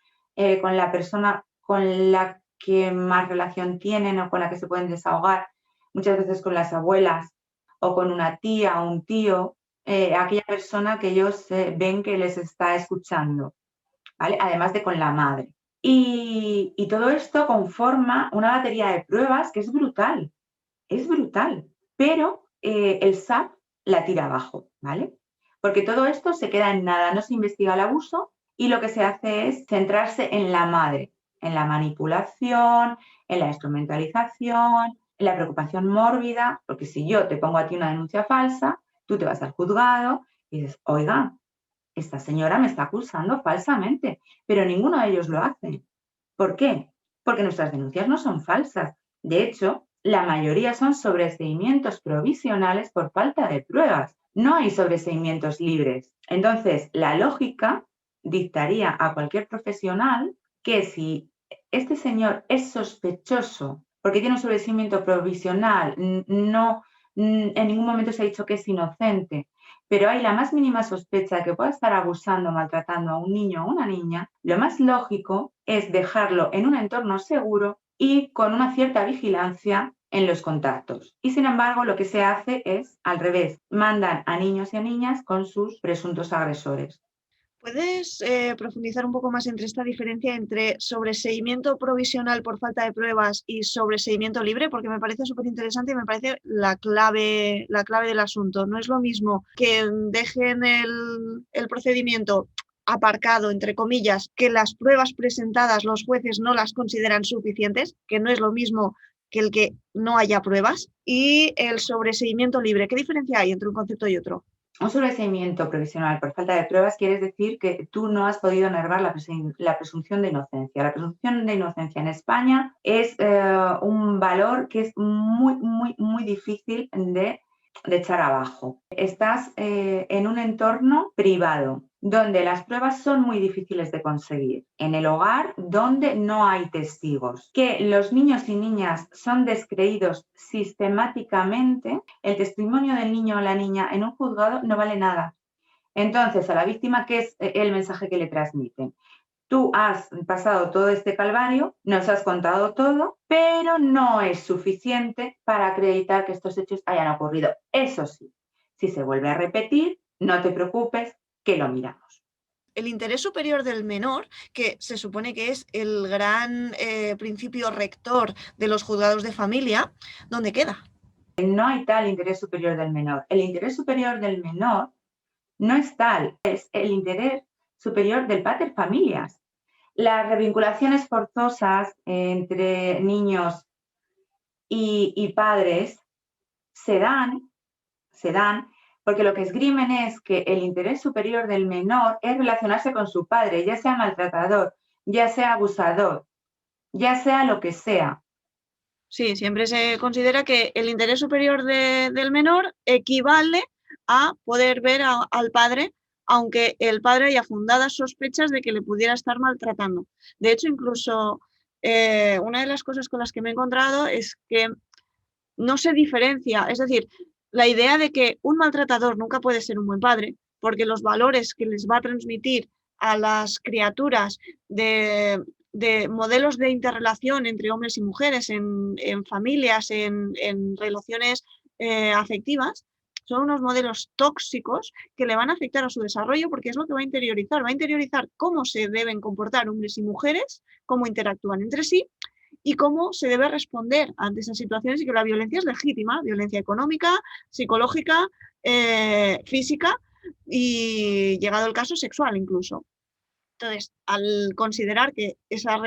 con la persona con la que más relación tienen o con la que se pueden desahogar, muchas veces con las abuelas o con una tía o un tío, aquella persona que ellos ven que les está escuchando, ¿vale? Además de con la madre. Y todo esto conforma una batería de pruebas que es brutal, pero el SAP la tira abajo, ¿vale? Porque todo esto se queda en nada, no se investiga el abuso y lo que se hace es centrarse en la madre, en la manipulación, en la instrumentalización, en la preocupación mórbida, porque si yo te pongo a ti una denuncia falsa, tú te vas al juzgado y dices, oiga, esta señora me está acusando falsamente, pero ninguno de ellos lo hace. ¿Por qué? Porque nuestras denuncias no son falsas. De hecho, la mayoría son sobreseimientos provisionales por falta de pruebas. No hay sobreseimientos libres. Entonces, la lógica dictaría a cualquier profesional que si este señor es sospechoso porque tiene un sobreseimiento provisional, no, en ningún momento se ha dicho que es inocente, pero hay la más mínima sospecha de que pueda estar abusando o maltratando a un niño o una niña, lo más lógico es dejarlo en un entorno seguro y con una cierta vigilancia en los contactos. Y sin embargo, lo que se hace es al revés, mandan a niños y a niñas con sus presuntos agresores. ¿Puedes profundizar un poco más entre esta diferencia entre sobreseimiento provisional por falta de pruebas y sobreseimiento libre? Porque me parece súper interesante y me parece la clave del asunto. No es lo mismo que dejen el procedimiento aparcado, entre comillas, que las pruebas presentadas los jueces no las consideran suficientes, que no es lo mismo que el que no haya pruebas, y el sobreseimiento libre. ¿Qué diferencia hay entre un concepto y otro? Un sobreseimiento provisional por falta de pruebas quiere decir que tú no has podido enervar la presunción de inocencia. La presunción de inocencia en España es un valor que es muy difícil de echar abajo. Estás en un entorno privado donde las pruebas son muy difíciles de conseguir, en el hogar donde no hay testigos, que los niños y niñas son descreídos sistemáticamente, el testimonio del niño o la niña en un juzgado no vale nada. Entonces, a la víctima, ¿qué es el mensaje que le transmiten? Tú has pasado todo este calvario, nos has contado todo, pero no es suficiente para acreditar que estos hechos hayan ocurrido. Eso sí, si se vuelve a repetir, no te preocupes, que lo miramos. El interés superior del menor, que se supone que es el gran principio rector de los juzgados de familia, ¿dónde queda? No hay tal interés superior del menor. El interés superior del menor no es tal, es el interés superior del pater familias. Las revinculaciones forzosas entre niños y padres se dan porque lo que esgrimen es que el interés superior del menor es relacionarse con su padre, ya sea maltratador, ya sea abusador, ya sea lo que sea. Sí, siempre se considera que el interés superior del menor equivale a poder ver al padre, aunque el padre haya fundadas sospechas de que le pudiera estar maltratando. De hecho, incluso una de las cosas con las que me he encontrado es que no se diferencia, es decir, la idea de que un maltratador nunca puede ser un buen padre, porque los valores que les va a transmitir a las criaturas de de modelos de interrelación entre hombres y mujeres en familias, en relaciones afectivas, son unos modelos tóxicos que le van a afectar a su desarrollo porque es lo que va a interiorizar cómo se deben comportar hombres y mujeres, cómo interactúan entre sí y cómo se debe responder ante esas situaciones y que la violencia es legítima, violencia económica, psicológica, física y, llegado el caso, sexual incluso. Entonces, al considerar que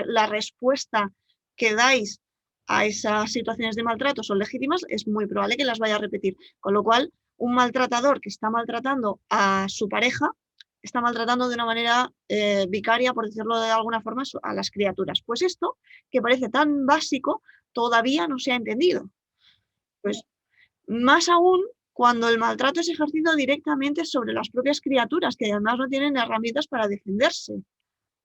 la respuesta que dais a esas situaciones de maltrato son legítimas, es muy probable que las vaya a repetir. Con lo cual, un maltratador que está maltratando a su pareja está maltratando de una manera vicaria, por decirlo de alguna forma, a las criaturas. Pues esto, que parece tan básico, todavía no se ha entendido. Pues más aún cuando el maltrato es ejercido directamente sobre las propias criaturas, que además no tienen herramientas para defenderse.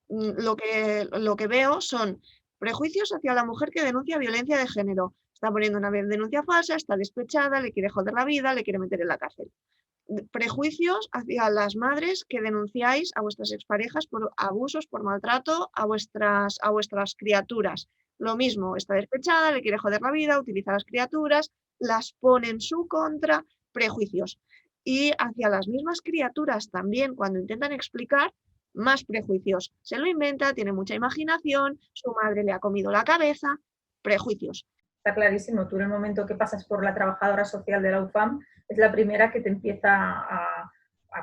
Lo que veo son prejuicios hacia la mujer que denuncia violencia de género. Está poniendo una denuncia falsa, está despechada, le quiere joder la vida, le quiere meter en la cárcel. Prejuicios hacia las madres que denunciáis a vuestras exparejas por abusos, por maltrato a vuestras criaturas. Lo mismo, está despechada, le quiere joder la vida, utiliza a las criaturas, las pone en su contra, prejuicios. Y hacia las mismas criaturas también, cuando intentan explicar, más prejuicios. Se lo inventa, tiene mucha imaginación, su madre le ha comido la cabeza, prejuicios. Está clarísimo, tú en el momento que pasas por la trabajadora social de la UFAM, es la primera que te empieza a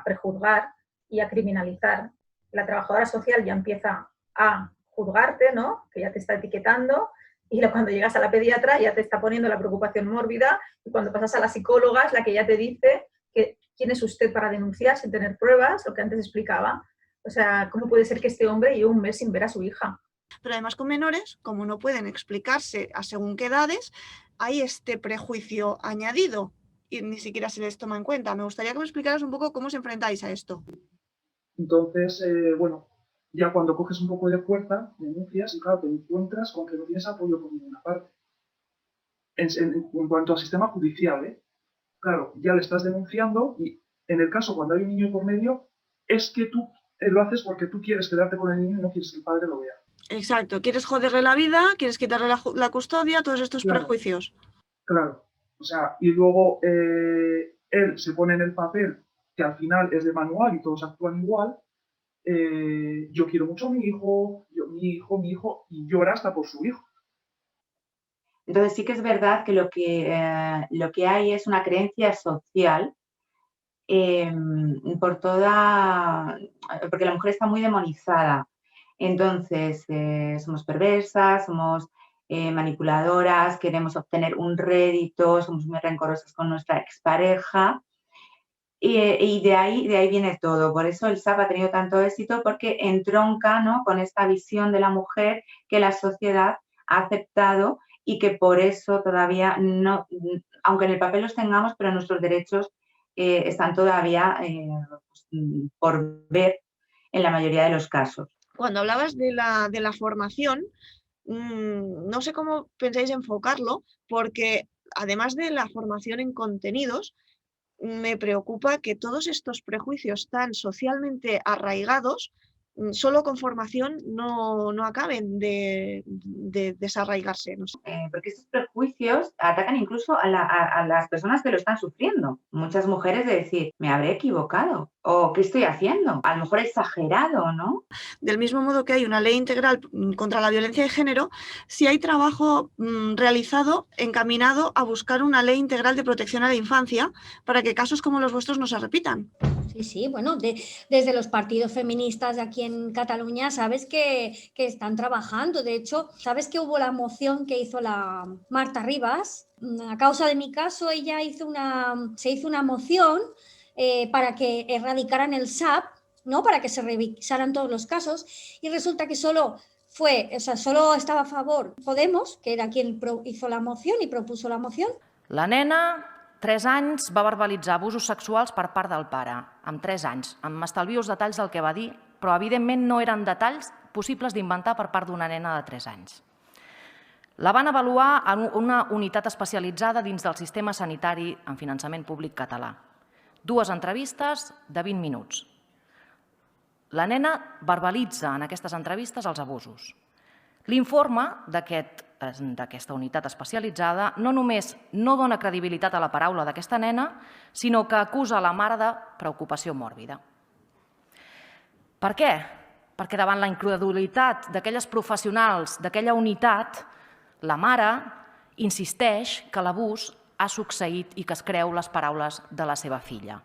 prejuzgar y a criminalizar. La trabajadora social ya empieza a juzgarte, ¿no? Que ya te está etiquetando, y cuando llegas a la pediatra ya te está poniendo la preocupación mórbida, y cuando pasas a la psicóloga es la que ya te dice que quién es usted para denunciar sin tener pruebas, lo que antes explicaba. O sea, ¿cómo puede ser que este hombre lleve un mes sin ver a su hija? Pero además con menores, como no pueden explicarse a según qué edades, hay este prejuicio añadido y ni siquiera se les toma en cuenta. Me gustaría que me explicaras un poco cómo os enfrentáis a esto. Entonces, bueno, ya cuando coges un poco de fuerza, denuncias y claro, te encuentras con que no tienes apoyo por ninguna parte. En cuanto al sistema judicial, claro, ya le estás denunciando y en el caso cuando hay un niño por medio, es que tú lo haces porque tú quieres quedarte con el niño y no quieres que el padre lo vea. Exacto, quieres joderle la vida, quieres quitarle la custodia, todos estos prejuicios. Claro, o sea, y luego él se pone en el papel que al final es de manual y todos actúan igual. Yo quiero mucho a mi hijo, mi hijo, y llora hasta por su hijo. Entonces sí que es verdad que lo que hay es una creencia social porque la mujer está muy demonizada. Entonces somos perversas, somos manipuladoras, queremos obtener un rédito, somos muy rencorosas con nuestra expareja. Y de ahí viene todo. Por eso el SAP ha tenido tanto éxito, porque entronca, ¿no?, con esta visión de la mujer que la sociedad ha aceptado y que por eso todavía no, aunque en el papel los tengamos, pero nuestros derechos están todavía por ver en la mayoría de los casos. Cuando hablabas de la formación, no sé cómo pensáis enfocarlo, porque además de la formación en contenidos, me preocupa que todos estos prejuicios tan socialmente arraigados, solo con formación no acaben de desarraigarse. No sé. Porque estos prejuicios atacan incluso a las personas que lo están sufriendo. Muchas mujeres de decir, me habré equivocado, o ¿qué estoy haciendo? A lo mejor he exagerado, ¿no? Del mismo modo que hay una ley integral contra la violencia de género, si hay trabajo realizado encaminado a buscar una ley integral de protección a la infancia para que casos como los vuestros no se repitan. Sí, bueno, desde los partidos feministas de aquí en Cataluña sabes que están trabajando. De hecho, sabes que hubo la moción que hizo la Marta Ribas. A causa de mi caso, ella se hizo una moción para que erradicaran el SAP, ¿no?, para que se revisaran todos los casos, y resulta que solo estaba a favor Podemos, que era quien hizo la moción y propuso la moción. La nena, 3 anys, va verbalitzar abusos sexuals per part del pare, amb 3 anys. M'estalvio els detalls del que va dir, però evidentment no eren detalls possibles d'inventar per part d'una nena de 3 anys. La van avaluar en una unitat especialitzada dins del sistema sanitari en finançament públic català. 2 entrevistes de 20 minuts. La nena verbalitza en aquestes entrevistes els abusos. L'informe d'aquesta unitat especialitzada no només no dona credibilitat a la paraula d'aquesta nena, sinó que acusa la mare de preocupació mòrbida. Per què? Perquè davant la incredulitat d'aquelles professionals d'aquella unitat, la mare insisteix que l'abús ha succeït i que es creu les paraules de la seva filla.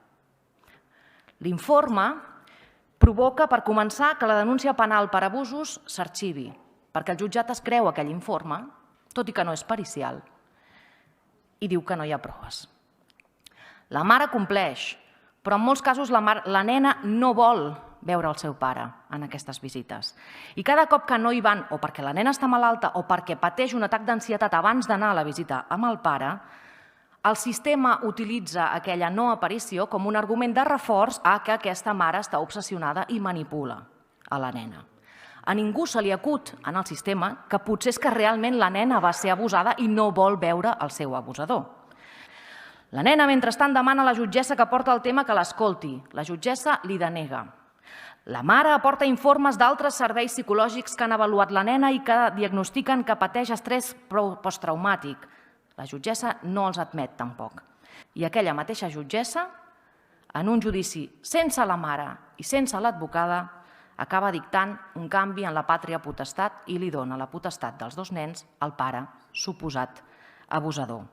L'informe provoca, per començar, que la denúncia penal per abusos s'arxivi, perquè el jutjat es creu aquell informe, tot i que no és pericial, i diu que no hi ha proves. La mare compleix, però en molts casos la nena no vol veure el seu pare en aquestes visites. I cada cop que no hi van, o perquè la nena està malalta o perquè pateix un atac d'ansietat abans d'anar a la visita amb el pare, el sistema utilitza aquella no aparició com un argument de reforç a que aquesta mare està obsessionada i manipula a la nena. A ningú se li acut en el sistema que potser és que realment la nena va ser abusada i no vol veure el seu abusador. La nena, mentrestant, demana a la jutgessa que porta el tema que l'escolti. La jutgessa li denega. La mare aporta informes d'altres serveis psicològics que han avaluat la nena i que diagnostiquen que pateix estrès posttraumàtic. La jutgessa no els admet tampoc. I aquella mateixa jutgessa, en un judici sense la mare i sense l'advocada, acaba dictant un canvi en la pàtria potestat i li dona la potestat dels dos nens al pare suposat abusador.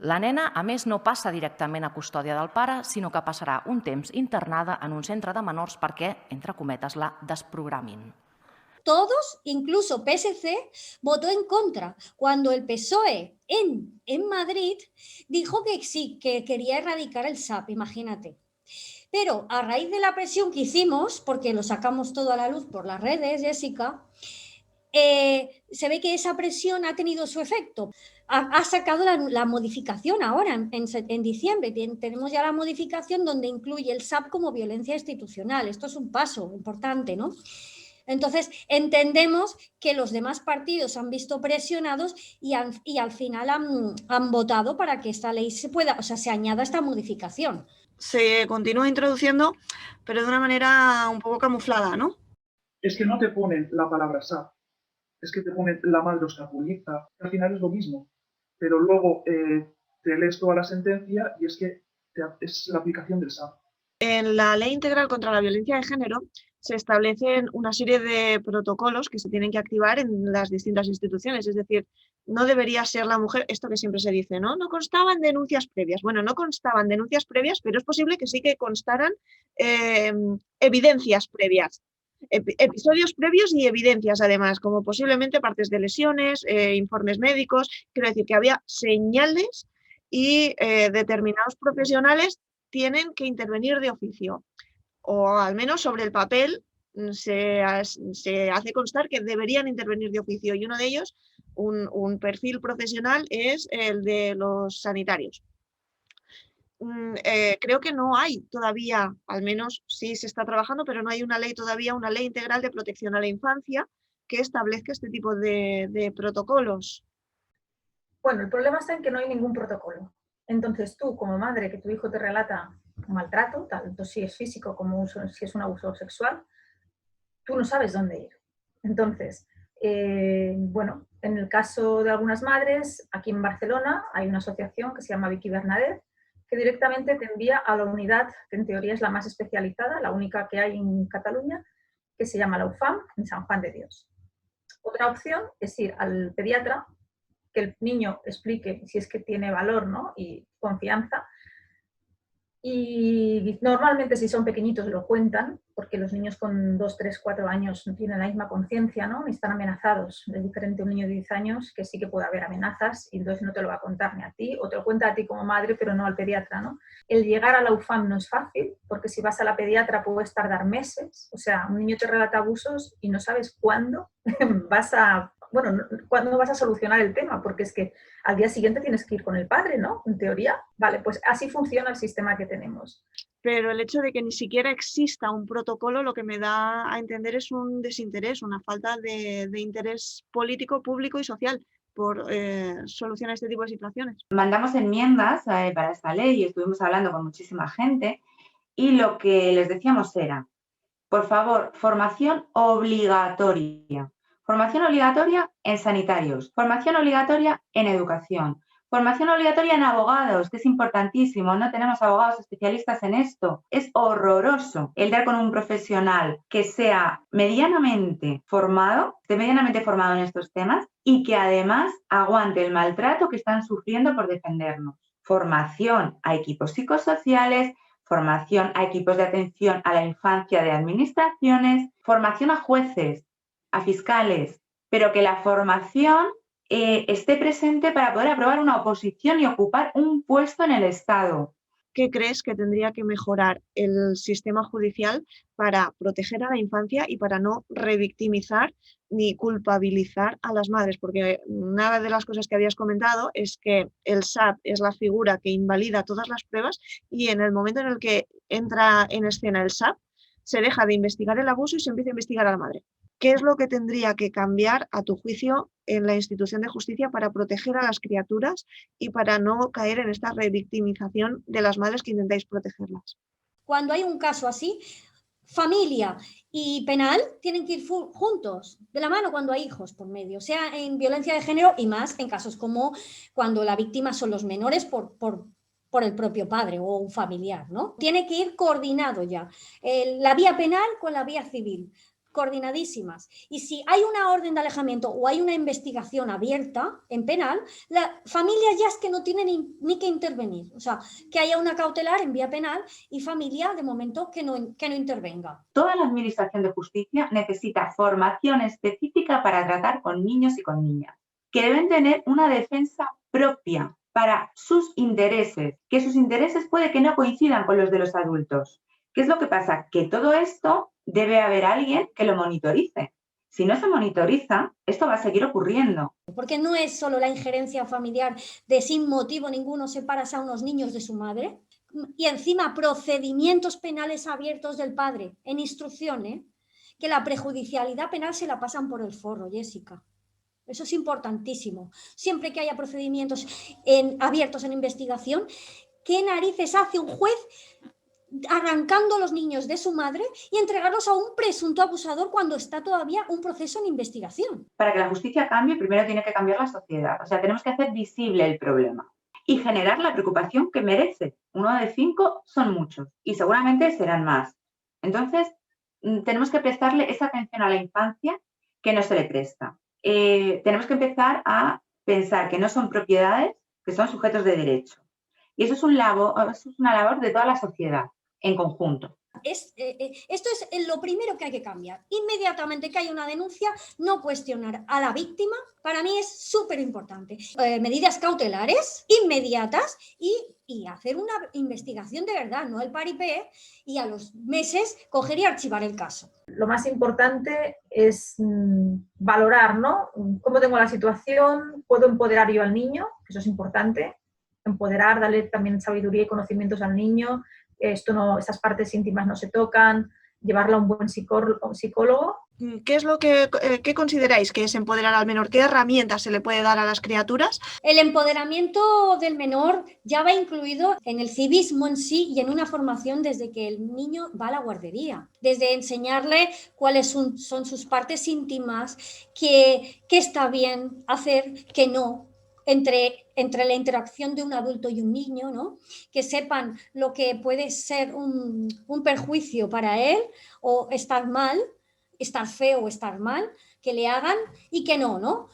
La nena, a més, no passa directament a custòdia del pare, sinó que passarà un temps internada en un centre de menors perquè, entre cometes, la desprogramin. Todos, incluso PSC, votó en contra cuando el PSOE en Madrid dijo que sí, que quería erradicar el SAP, imagínate. Pero a raíz de la presión que hicimos, porque lo sacamos todo a la luz por las redes, Jessica, se ve que esa presión ha tenido su efecto. Ha sacado la modificación ahora, en diciembre. Tenemos ya la modificación donde incluye el SAP como violencia institucional. Esto es un paso importante, ¿no? Entonces, entendemos que los demás partidos han visto presionados y al final han votado para que esta ley se añada esta modificación. Se continúa introduciendo, pero de una manera un poco camuflada, ¿no? Es que no te ponen la palabra SAP, es que te ponen la madre obstaculiza, al final es lo mismo, pero luego te lees toda la sentencia y es que es la aplicación del SAP. En la Ley Integral contra la Violencia de Género se establecen una serie de protocolos que se tienen que activar en las distintas instituciones, es decir, no debería ser la mujer, esto que siempre se dice, ¿no? No constaban denuncias previas. Bueno, no constaban denuncias previas, pero es posible que sí que constaran evidencias previas, episodios previos y evidencias además, como posiblemente partes de lesiones, informes médicos. Quiero decir que había señales y determinados profesionales tienen que intervenir de oficio, o al menos sobre el papel se hace constar que deberían intervenir de oficio, y uno de ellos, un perfil profesional, es el de los sanitarios. Creo que no hay todavía, al menos sí se está trabajando, pero no hay todavía una ley integral de protección a la infancia que establezca este tipo de protocolos. Bueno, el problema está en que no hay ningún protocolo. Entonces tú, como madre, que tu hijo te relata un maltrato, tanto si es físico como si es un abuso sexual, tú no sabes dónde ir. Entonces, bueno, en el caso de algunas madres, aquí en Barcelona hay una asociación que se llama Vicky Bernadette, que directamente te envía a la unidad, que en teoría es la más especializada, la única que hay en Cataluña, que se llama la UFAM, en San Juan de Dios. Otra opción es ir al pediatra, que el niño explique si es que tiene valor, ¿no? Y confianza. Y normalmente si son pequeñitos lo cuentan, porque los niños con 2, 3, 4 años no tienen la misma conciencia, ¿no? Ni están amenazados. Es diferente a un niño de 10 años que sí que puede haber amenazas y entonces no te lo va a contar ni a ti, o te lo cuenta a ti como madre, pero no al pediatra, ¿no? El llegar a la UFAM no es fácil, porque si vas a la pediatra puedes tardar meses. O sea, un niño te relata abusos y no sabes cuándo cuándo vas a solucionar el tema, porque es que al día siguiente tienes que ir con el padre, ¿no? En teoría. Vale, pues así funciona el sistema que tenemos. Pero el hecho de que ni siquiera exista un protocolo lo que me da a entender es un desinterés, una falta de interés político, público y social por solucionar este tipo de situaciones. Mandamos enmiendas para esta ley y estuvimos hablando con muchísima gente y lo que les decíamos era, por favor, formación obligatoria. Formación obligatoria en sanitarios, formación obligatoria en educación, formación obligatoria en abogados, que es importantísimo, no tenemos abogados especialistas en esto. Es horroroso el dar con un profesional que sea medianamente formado, esté medianamente formado en estos temas y que además aguante el maltrato que están sufriendo por defendernos. Formación a equipos psicosociales, formación a equipos de atención a la infancia de administraciones, formación a jueces, a fiscales, pero que la formación esté presente para poder aprobar una oposición y ocupar un puesto en el Estado. ¿Qué crees que tendría que mejorar el sistema judicial para proteger a la infancia y para no revictimizar ni culpabilizar a las madres? Porque una de las cosas que habías comentado es que el SAP es la figura que invalida todas las pruebas y en el momento en el que entra en escena el SAP, se deja de investigar el abuso y se empieza a investigar a la madre. ¿Qué es lo que tendría que cambiar, a tu juicio, en la institución de justicia para proteger a las criaturas y para no caer en esta revictimización de las madres que intentáis protegerlas? Cuando hay un caso así, familia y penal tienen que ir juntos, de la mano cuando hay hijos por medio, sea en violencia de género y más en casos como cuando la víctima son los menores por el propio padre o un familiar, ¿no? Tiene que ir coordinado ya, la vía penal con la vía civil, coordinadísimas. Y si hay una orden de alejamiento o hay una investigación abierta en penal, la familia ya es que no tiene ni que intervenir. O sea, que haya una cautelar en vía penal y familia, de momento, que no intervenga. Toda la administración de justicia necesita formación específica para tratar con niños y con niñas, que deben tener una defensa propia para sus intereses, que sus intereses puede que no coincidan con los de los adultos. ¿Qué es lo que pasa? Que todo esto debe haber alguien que lo monitorice. Si no se monitoriza, esto va a seguir ocurriendo. Porque no es solo la injerencia familiar de sin motivo ninguno separas a unos niños de su madre y encima procedimientos penales abiertos del padre en instrucción, que la prejudicialidad penal se la pasan por el forro, Jessica. Eso es importantísimo. Siempre que haya procedimientos abiertos en investigación, ¿qué narices hace un juez arrancando a los niños de su madre y entregarlos a un presunto abusador cuando está todavía un proceso en investigación? Para que la justicia cambie, primero tiene que cambiar la sociedad. O sea, tenemos que hacer visible el problema y generar la preocupación que merece. 1 de 5 son muchos y seguramente serán más. Entonces, tenemos que prestarle esa atención a la infancia que no se le presta. Tenemos que empezar a pensar que no son propiedades, que son sujetos de derecho. Y eso es una labor de toda la sociedad en conjunto. Esto es lo primero que hay que cambiar. Inmediatamente que haya una denuncia, no cuestionar a la víctima, para mí es súper importante. Medidas cautelares inmediatas y hacer una investigación de verdad, no el paripé, y a los meses coger y archivar el caso. Lo más importante es valorar, ¿no? Cómo tengo la situación, puedo empoderar yo al niño, eso es importante, empoderar, darle también sabiduría y conocimientos al niño. Estas partes íntimas no se tocan, llevarla a un buen psicólogo. ¿Qué es lo que consideráis que es empoderar al menor? ¿Qué herramientas se le puede dar a las criaturas? El empoderamiento del menor ya va incluido en el civismo en sí y en una formación desde que el niño va a la guardería. Desde enseñarle cuáles son sus partes íntimas, qué está bien hacer, qué no. Entre la interacción de un adulto y un niño, ¿no? Que sepan lo que puede ser un perjuicio para él o estar mal, estar feo o estar mal, que le hagan y que no,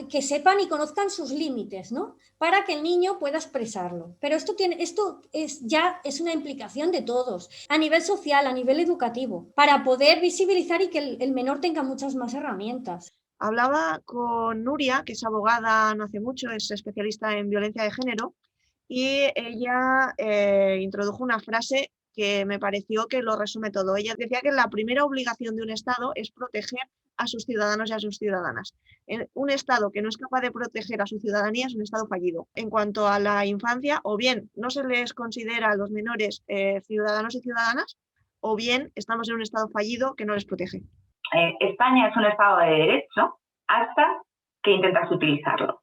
que sepan y conozcan sus límites, ¿no? Para que el niño pueda expresarlo. Pero esto es una implicación de todos, a nivel social, a nivel educativo, para poder visibilizar y que el menor tenga muchas más herramientas. Hablaba con Nuria, que es abogada no hace mucho, es especialista en violencia de género, y ella introdujo una frase que me pareció que lo resume todo. Ella decía que la primera obligación de un Estado es proteger a sus ciudadanos y a sus ciudadanas. Un Estado que no es capaz de proteger a su ciudadanía es un Estado fallido. En cuanto a la infancia, o bien no se les considera a los menores ciudadanos y ciudadanas, o bien estamos en un Estado fallido que no les protege. España es un Estado de derecho hasta que intentas utilizarlo.